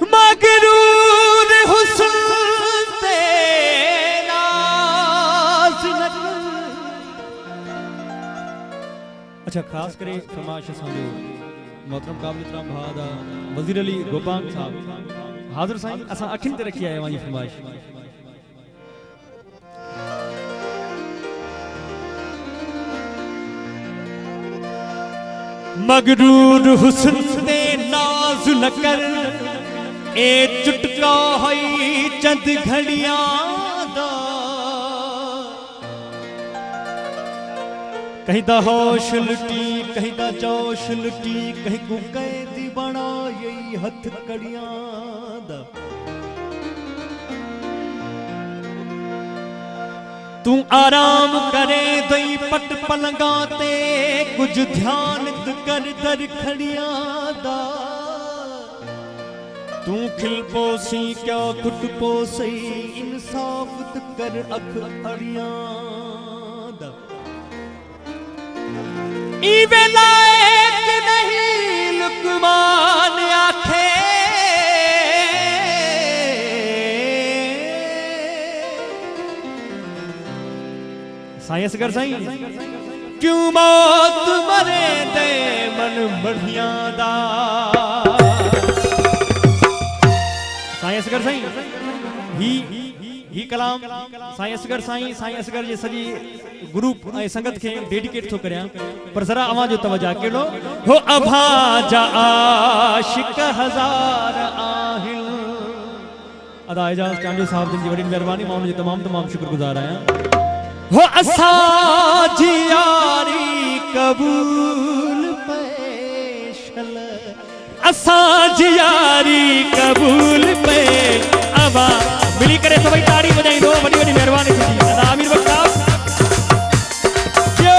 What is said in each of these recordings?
मगरूर हुस्न ते नाज़ न कर। अच्छा खास करे फरमाइश असांजो मोहतरम काबिल इतराम भादा वजीर अली गोपान साहब हाज़िर साईं असां अखिन ते रखी आया वाजी फरमाइश। मगरूर हुस्न ते नाज़ न कर ए चुटका है चंद घड़ियां दा। कहीं दा होश लुटी कहीं दा जोश लुटी कहीं को कैदी बना यही हथ कड़ियां दा। तू आराम करे दई पट पलंगा ते कुछ ध्यान कर दर खड़ियां दा। तू खिल पोसी क्या खुट पोसी इंसाफ कर अख अड़ियां दा। ई वेलायत नहीं लुकमान आखे साईं असगर साईं क्यों मौत मरे दे मन बढ़िया दा। साईं असगर साईं ही कलाम साईं असगर साईं साईं असगर जे सजी ग्रुप ऐं संगत खे डेडिकेट थो करियां पर जरा अवां जो तवज्जो केड़ो हो अभा जा आशिक हजार आहिन। अदा एजाज चांडू साहब जी वडी मेहरबानी मां उनजी तमाम शुक्रगुजार आहियां। हो असांजी यारी कबूल पेशल असांजी यारी कबूल पे अबा मिली करे सभई ताड़ी बजाई दो वडी वडी मेहरबानी थी। अदा आमिर बख्तार जो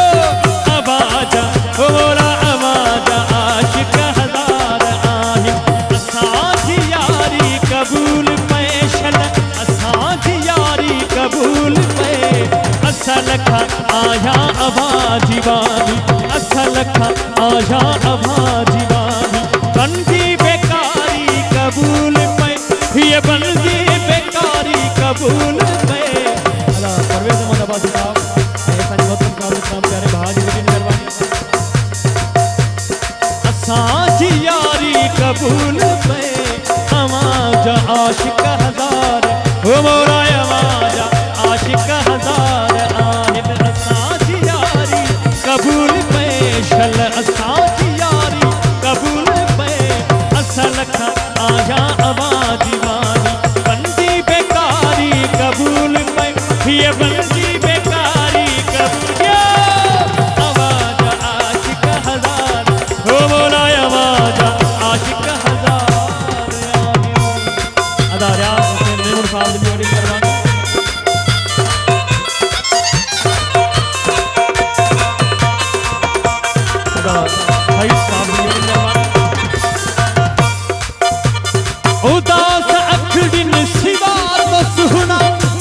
आवाजा हो मोरा आवाजा आशिक हजार आहिन। असांजी यारी कबूल पेशल असांजी यारी कबूल पे असल खा आया अभा जीवानी असल खा आया अभा जीवानी। बनगी बेकारी कबूल पे ये बनगी बेकारी कबूल पे। अल्लाह परवेज़ अहमदाबादी साहब ऐसा मोहतरम काबिल इतराम प्यारे भाजी वडी मेहरबानी। असांजी यारी कबूल पे आवाजा आशिक हजार हो मोरा आवाजा आशिक हजार आहिन। असांजी यारी कबूल पेशल असांजी यारी कबूल पे असल खा आया अबा दीवानी। बंदी बेकारी कबूल पे ये बंदी बेकारी कबूल आवाजा आशिक हजार हो मोला आवाजा आशिक हजार आहिन। अदा रियाज हुसैन मेमून साहब जी वडी मेहरबानी। उदास अखड़िन सिवा तो सुना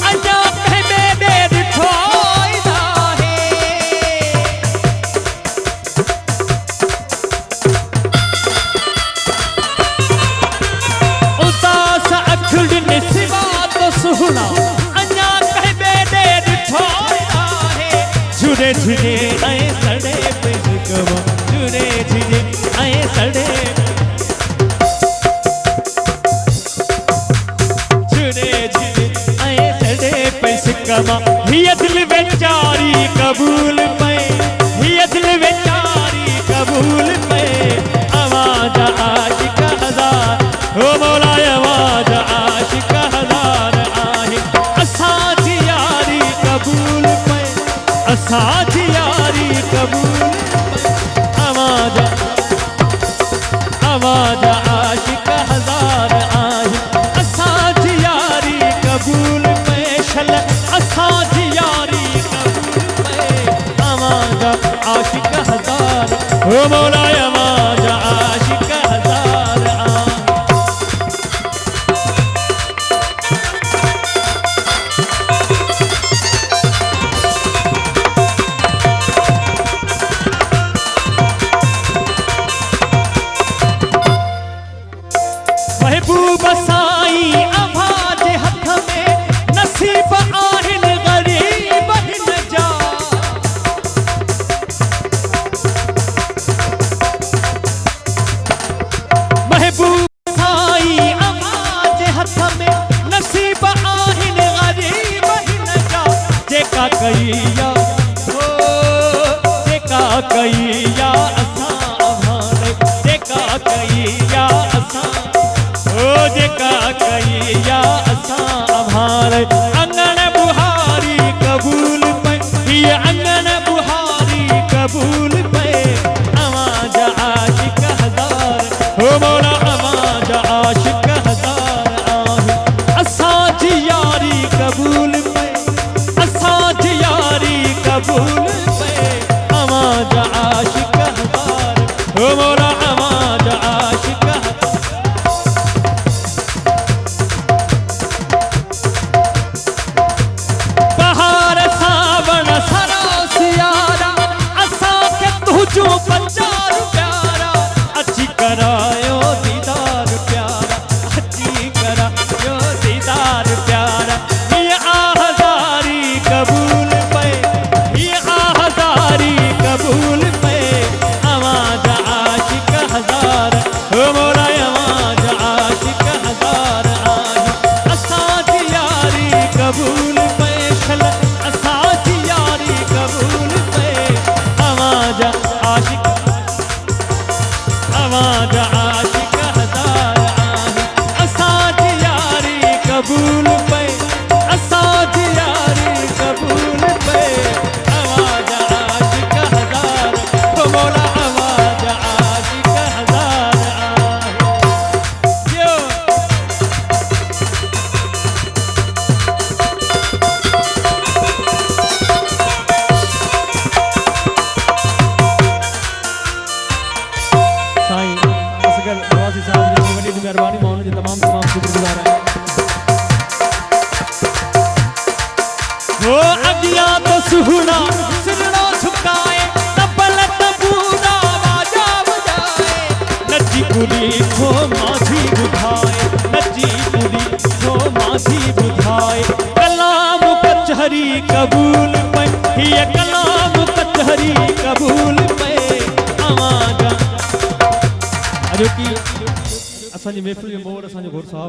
अजा मेरे दिखाईदा है। उदास अखड़िन सिवा तो सुना अजा मेरे दिखाईदा है। जुड़े जुड़े आए सड़े पे कवा जुड़े जुड़े आए सड़े कमा हिय दिल बेचारी कबूल पे हिय दिल बेचारी कबूल पे आवाजा आशिक हजार हो मौला आवाजा आशिक हजार आहिन। असांजी यारी कबूल पे असांजी यारी कबूल पे आवाजा आवाजा आशिक हजार आहिन। असांजी यारी कबूल पेशल असांजी यारी कबूल पे आवाजा आशिक हजार हो मौला आवाजा आशिक हजार आहिन। महबूब साईं अभा जे हथ में नसीब आहिनि ग़रीब हिन जा। महबूब साईं अभा जे हथ में नसीब आहिनि ग़रीब हिन जा। जेका कई या जेका कई या असां अभाणे, जेका कई या असां जेका कई या असां अभाणे। अंगण बुहारी कबूल पे, ये अंगण बुहारी कबूल पे। अवाजा आशिक हजार हो मौला, अवाजा आशिक हजार आहे। असांजी यारी कबूल पे, असांजी यारी कबूल पे। अवाजा आशिक हजार हो मौला, अवाजा आशिक जो पंजार प्यारा। अच्छी करायो दीदार प्यारा, अच्छी करायो दीदार प्यारा। ये आहजारी कबूल पे, ये आहजारी कबूल पे। आवाज आशिक हजार हो मोरा, आवाज आशिक हजार आहे। असांजी यारी कबूल पे, शल असांजी यारी कबूल पे। आवाज आशिक, आवाज आशिक हजार आहे। असांजी यारी कबूल पे, असांजी यारी कबूल पे। आवाज आशिक हजार हो मौला, आवाज आशिक हजार आहे। यो साईं असगर नवाज़ी साहब जी वॾी महिरबानी, मां उनजी तमाम शुक्रगुज़ार आहियां। हो अॻियां तो सुहिणा सिरड़ो झुकाए, तबल तबूरा वाजा वॼाए। नची कुड़ी खो माझी ॿुधाए, नची कुड़ी खो माझी ॿुधाए। कलाम कचहरी कबूल पे, हीअ कलाम कचहरी कबूल पे। आवाज़ अॼोकी असांजी महफ़िल जो मोर असांजो घोड़ साहब